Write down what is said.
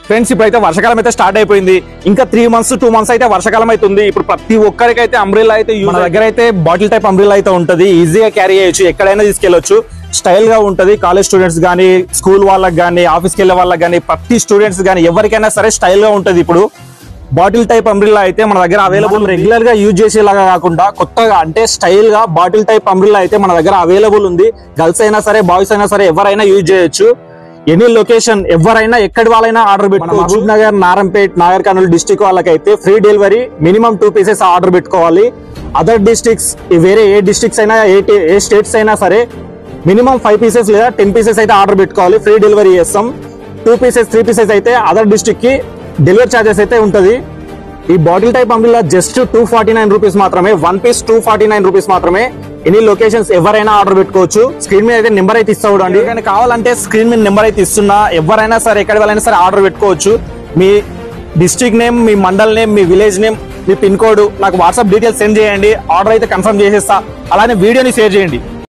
Friends ఇప్పుడైతే వర్షాకాలం అయితే స్టార్ట్ అయిపోయింది. ఇంకా 3 months 2 months అయితే వర్షాకాలం అవుతుంది. ఇప్పుడు ప్రతి ఒక్కరికైతే అంబ్రెల్లా అయితే మన దగ్గర అయితే బాటిల్ టైప్ అంబ్రెల్లా అయితే ఉంటది. ఈజీగా క్యారీ చేయొచ్చు, ఎక్కడైనా తీసుకెళ్లొచ్చు. స్టైల్ గా ఉంటది. కాలేజ్ స్టూడెంట్స్ గానీ, స్కూల్ వాళ్ళకి గానీ, ఆఫీస్కి వెళ్లే వాళ్ళకి గానీ, ప్రతి స్టూడెంట్స్ గానీ ఎవరికైనా సరే స్టైల్ గా ఉంటది. ఇప్పుడు బాటిల్ టైప్ అంబ్రెల్లా అయితే మన దగ్గర అవైలబుల్. రెగ్యులర్ గా యూజ్ చేసేలాగా కాకుండా కొత్తగా అంటే స్టైల్ గా బాటిల్ టైప్ అంబ్రెల్లా అయితే మన దగ్గర అవైలబుల్ ఉంది. గర్ల్స్ అయినా సరే, బాయ్స్ అయినా సరే ఎవరైనా యూజ్ చేయొచ్చు. ఎనీ లొకేషన్ ఎవరైనా ఎక్కడి వాళ్ళైనా ఆర్డర్ పెట్టుకోవచ్చు. మహబూబ్ నగర్, నారంపేట్, నాగర్ కర్నూలు డిస్ట్రిక్ట్ వాళ్ళకైతే free delivery. Minimum 2 pieces order పెట్టుకోవాలి. అదర్ డిస్ట్రిక్ట్స్ వేరే ఏ డిస్ట్రిక్ట్స్ అయినా ఏ స్టేట్స్ అయినా సరే మినిమం 5 pieces లేదా 10 pieces అయితే ఆర్డర్ పెట్టుకోవాలి. ఫ్రీ డెలివరీ చేస్తాం. 2 pieces 3 pieces అయితే అదర్ డిస్ట్రిక్ట్ కి డెలివరీ ఛార్జెస్ అయితే ఉంటది. ఈ bottle type umbrella just 249 rupees మాత్రమే. 1 piece 249 రూపీస్ మాత్రమే. ఎనీ లొకేషన్స్ ఎవరైనా ఆర్డర్ పెట్టుకోవచ్చు. స్క్రీన్ మీద అయితే నెంబర్ అయితే ఇస్తా చూడండి. కానీ కావాలంటే స్క్రీన్ మీద నెంబర్ అయితే ఇస్తున్నా. ఎవరైనా సరే ఎక్కడి వాళ్ళైనా సరే ఆర్డర్ పెట్టుకోవచ్చు. మీ డిస్ట్రిక్ట్ నేమ్, మీ మండల్ నేమ్, మీ విలేజ్ నేమ్, మీ పిన్ కోడ్ నాకు వాట్సాప్ డీటెయిల్స్ సెండ్ చేయండి. ఆర్డర్ అయితే కన్ఫర్మ్ చేసేస్తా. అలానే వీడియోని షేర్ చేయండి.